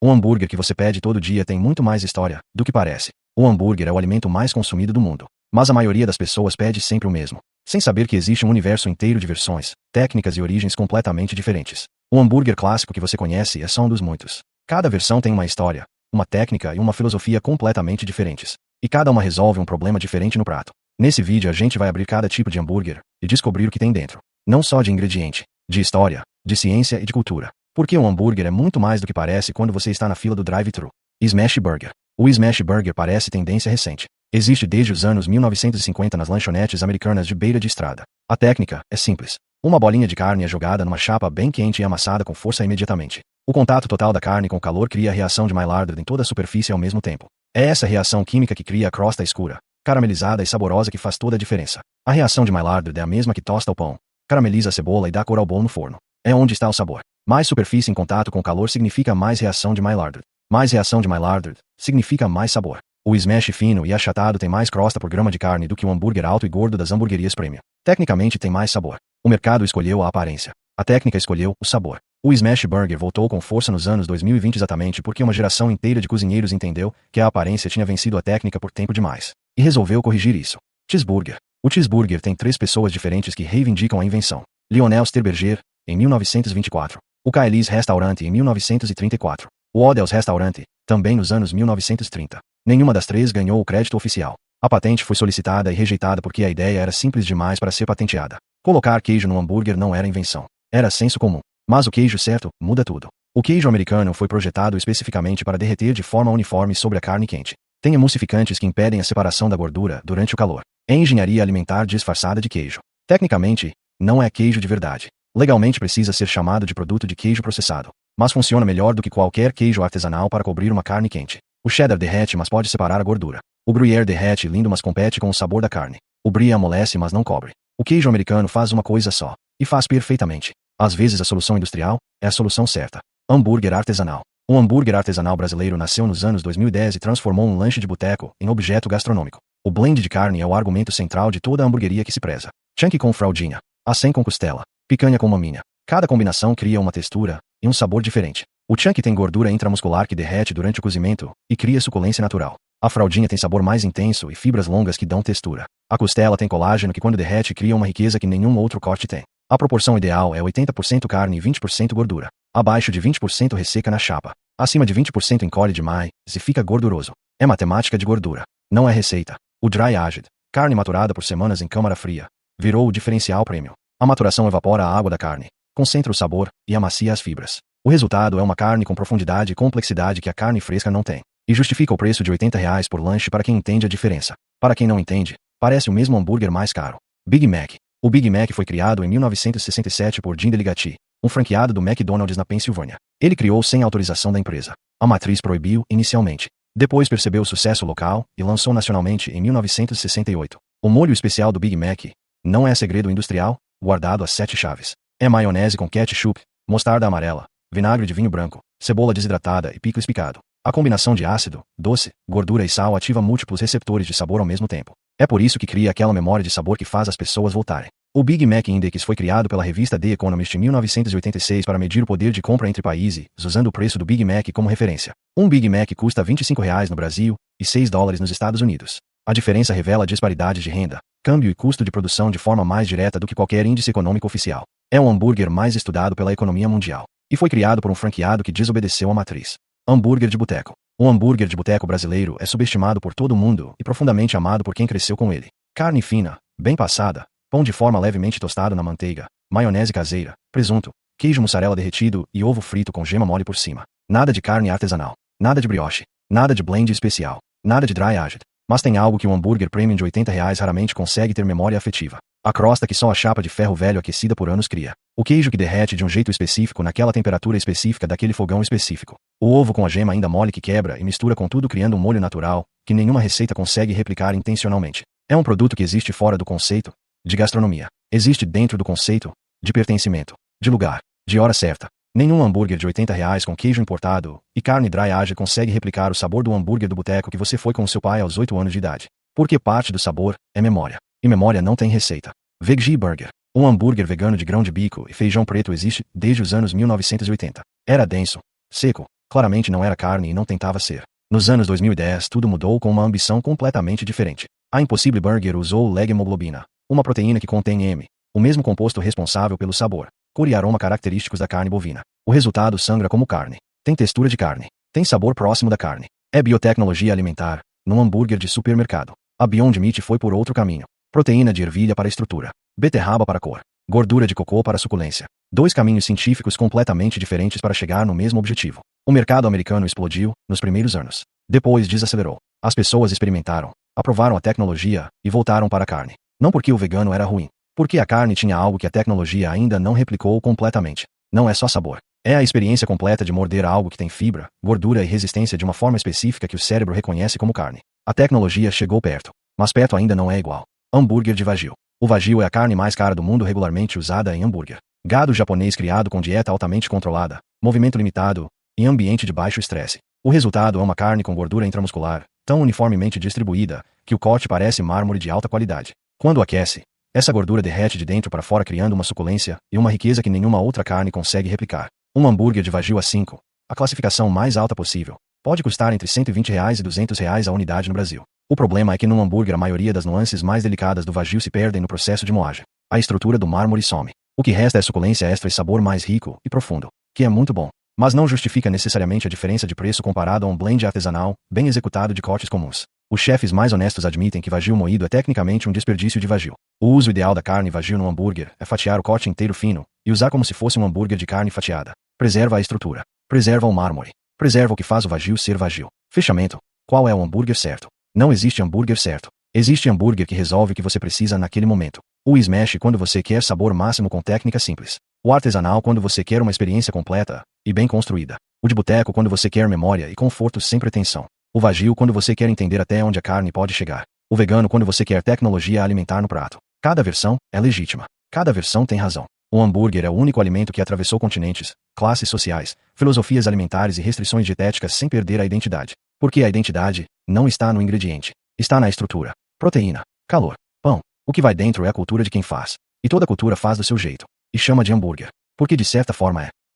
O hambúrguer que você pede todo dia tem muito mais história do que parece. O hambúrguer é o alimento mais consumido do mundo. Mas a maioria das pessoas pede sempre o mesmo, sem saber que existe um universo inteiro de versões, técnicas e origens completamente diferentes. O hambúrguer clássico que você conhece é só um dos muitos. Cada versão tem uma história, uma técnica e uma filosofia completamente diferentes. E cada uma resolve um problema diferente no prato. Nesse vídeo a gente vai abrir cada tipo de hambúrguer e descobrir o que tem dentro. Não só de ingrediente, de história, de ciência e de cultura. Porque um hambúrguer é muito mais do que parece quando você está na fila do drive-thru. Smash Burger. O Smash Burger parece tendência recente. Existe desde os anos 1950 nas lanchonetes americanas de beira de estrada. A técnica é simples. Uma bolinha de carne é jogada numa chapa bem quente e amassada com força imediatamente. O contato total da carne com o calor cria a reação de Maillard em toda a superfície ao mesmo tempo. É essa reação química que cria a crosta escura, caramelizada e saborosa que faz toda a diferença. A reação de Maillard é a mesma que tosta o pão, carameliza a cebola e dá cor ao bolo no forno. É onde está o sabor. Mais superfície em contato com o calor significa mais reação de Maillard. Mais reação de Maillard significa mais sabor. O smash fino e achatado tem mais crosta por grama de carne do que o hambúrguer alto e gordo das hamburguerias premium. Tecnicamente tem mais sabor. O mercado escolheu a aparência. A técnica escolheu o sabor. O Smash Burger voltou com força nos anos 2020 exatamente porque uma geração inteira de cozinheiros entendeu que a aparência tinha vencido a técnica por tempo demais. E resolveu corrigir isso. Cheeseburger. O cheeseburger tem 3 pessoas diferentes que reivindicam a invenção. Lionel Sterberger, em 1924. O Kylie's Restaurant, em 1934. O Odell's Restaurant, também nos anos 1930. Nenhuma das 3 ganhou o crédito oficial. A patente foi solicitada e rejeitada porque a ideia era simples demais para ser patenteada. Colocar queijo no hambúrguer não era invenção. Era senso comum. Mas o queijo certo muda tudo. O queijo americano foi projetado especificamente para derreter de forma uniforme sobre a carne quente. Tem emulsificantes que impedem a separação da gordura durante o calor. É engenharia alimentar disfarçada de queijo. Tecnicamente, não é queijo de verdade. Legalmente precisa ser chamado de produto de queijo processado. Mas funciona melhor do que qualquer queijo artesanal para cobrir uma carne quente. O cheddar derrete, mas pode separar a gordura. O gruyère derrete lindo, mas compete com o sabor da carne. O brie amolece, mas não cobre. O queijo americano faz uma coisa só. E faz perfeitamente. Às vezes a solução industrial é a solução certa. Hambúrguer artesanal. O hambúrguer artesanal brasileiro nasceu nos anos 2010 e transformou um lanche de boteco em objeto gastronômico. O blend de carne é o argumento central de toda a hamburgueria que se preza. Chunky com fraldinha. Acém com costela. Picanha com maminha. Cada combinação cria uma textura e um sabor diferente. O chunky tem gordura intramuscular que derrete durante o cozimento e cria suculência natural. A fraldinha tem sabor mais intenso e fibras longas que dão textura. A costela tem colágeno que quando derrete cria uma riqueza que nenhum outro corte tem. A proporção ideal é 80% carne e 20% gordura. Abaixo de 20% resseca na chapa. Acima de 20% encolhe demais e fica gorduroso. É matemática de gordura. Não é receita. O dry aged, carne maturada por semanas em câmara fria, virou o diferencial premium. A maturação evapora a água da carne, concentra o sabor e amacia as fibras. O resultado é uma carne com profundidade e complexidade que a carne fresca não tem. E justifica o preço de R$ 80 por lanche para quem entende a diferença. Para quem não entende, parece o mesmo hambúrguer mais caro. Big Mac. O Big Mac foi criado em 1967 por Jim Deligatti, um franqueado do McDonald's na Pensilvânia. Ele criou sem autorização da empresa. A matriz proibiu inicialmente. Depois percebeu o sucesso local e lançou nacionalmente em 1968. O molho especial do Big Mac não é segredo industrial, guardado às 7 chaves. É maionese com ketchup, mostarda amarela, vinagre de vinho branco, cebola desidratada e picles picado. A combinação de ácido, doce, gordura e sal ativa múltiplos receptores de sabor ao mesmo tempo. É por isso que cria aquela memória de sabor que faz as pessoas voltarem. O Big Mac Index foi criado pela revista The Economist em 1986 para medir o poder de compra entre países, usando o preço do Big Mac como referência. Um Big Mac custa R$ 25 no Brasil e $6 nos Estados Unidos. A diferença revela a disparidade de renda, câmbio e custo de produção de forma mais direta do que qualquer índice econômico oficial. É o hambúrguer mais estudado pela economia mundial. E foi criado por um franqueado que desobedeceu à matriz. Hambúrguer de boteco. O hambúrguer de boteco brasileiro é subestimado por todo mundo e profundamente amado por quem cresceu com ele. Carne fina, bem passada, pão de forma levemente tostado na manteiga, maionese caseira, presunto, queijo mussarela derretido e ovo frito com gema mole por cima. Nada de carne artesanal. Nada de brioche. Nada de blend especial. Nada de dry aged. Mas tem algo que um hambúrguer premium de R$ 80 raramente consegue ter memória afetiva. A crosta que só a chapa de ferro velho aquecida por anos cria. O queijo que derrete de um jeito específico naquela temperatura específica daquele fogão específico. O ovo com a gema ainda mole que quebra e mistura com tudo criando um molho natural, que nenhuma receita consegue replicar intencionalmente. É um produto que existe fora do conceito de gastronomia. Existe dentro do conceito de pertencimento, de lugar, de hora certa. Nenhum hambúrguer de R$ 80 com queijo importado e carne dry aged consegue replicar o sabor do hambúrguer do boteco que você foi com seu pai aos 8 anos de idade. Porque parte do sabor é memória. E memória não tem receita. Veggie Burger. Um hambúrguer vegano de grão de bico e feijão preto existe desde os anos 1980. Era denso, seco, Claramente não era carne e não tentava ser. Nos anos 2010, tudo mudou com uma ambição completamente diferente. A Impossible Burger usou leg-hemoglobina, uma proteína que contém M, o mesmo composto responsável pelo sabor, cor e aroma característicos da carne bovina. O resultado sangra como carne. Tem textura de carne. Tem sabor próximo da carne. É biotecnologia alimentar, num hambúrguer de supermercado. A Beyond Meat foi por outro caminho. Proteína de ervilha para estrutura. Beterraba para cor. Gordura de cocô para suculência. Dois caminhos científicos completamente diferentes para chegar no mesmo objetivo. O mercado americano explodiu nos primeiros anos. Depois desacelerou. As pessoas experimentaram, aprovaram a tecnologia e voltaram para a carne. Não porque o vegano era ruim. Porque a carne tinha algo que a tecnologia ainda não replicou completamente. Não é só sabor. É a experiência completa de morder algo que tem fibra, gordura e resistência de uma forma específica que o cérebro reconhece como carne. A tecnologia chegou perto, mas perto ainda não é igual. Hambúrguer de Wagyu. O Wagyu é a carne mais cara do mundo regularmente usada em hambúrguer. Gado japonês criado com dieta altamente controlada, movimento limitado e ambiente de baixo estresse. O resultado é uma carne com gordura intramuscular, tão uniformemente distribuída, que o corte parece mármore de alta qualidade. Quando aquece, essa gordura derrete de dentro para fora criando uma suculência e uma riqueza que nenhuma outra carne consegue replicar. Um hambúrguer de Wagyu A5, a classificação mais alta possível, pode custar entre R$120 e R$200 a unidade no Brasil. O problema é que num hambúrguer a maioria das nuances mais delicadas do Wagyu se perdem no processo de moagem. A estrutura do mármore some. O que resta é suculência extra e sabor mais rico e profundo, que é muito bom, mas não justifica necessariamente a diferença de preço comparado a um blend artesanal, bem executado de cortes comuns. Os chefes mais honestos admitem que Wagyu moído é tecnicamente um desperdício de Wagyu. O uso ideal da carne Wagyu no hambúrguer é fatiar o corte inteiro fino e usar como se fosse um hambúrguer de carne fatiada. Preserva a estrutura. Preserva o mármore. Preserva o que faz o Wagyu ser Wagyu. Fechamento. Qual é o hambúrguer certo? Não existe hambúrguer certo. Existe hambúrguer que resolve o que você precisa naquele momento. O smash quando você quer sabor máximo com técnica simples. O artesanal quando você quer uma experiência completa e bem construída. O de boteco quando você quer memória e conforto sem pretensão. O Wagyu quando você quer entender até onde a carne pode chegar. O vegano quando você quer tecnologia alimentar no prato. Cada versão é legítima. Cada versão tem razão. O hambúrguer é o único alimento que atravessou continentes, classes sociais, filosofias alimentares e restrições dietéticas sem perder a identidade. Porque a identidade não está no ingrediente. Está na estrutura. Proteína, calor, pão. O que vai dentro é a cultura de quem faz. E toda cultura faz do seu jeito. E chama de hambúrguer. Porque de certa forma é.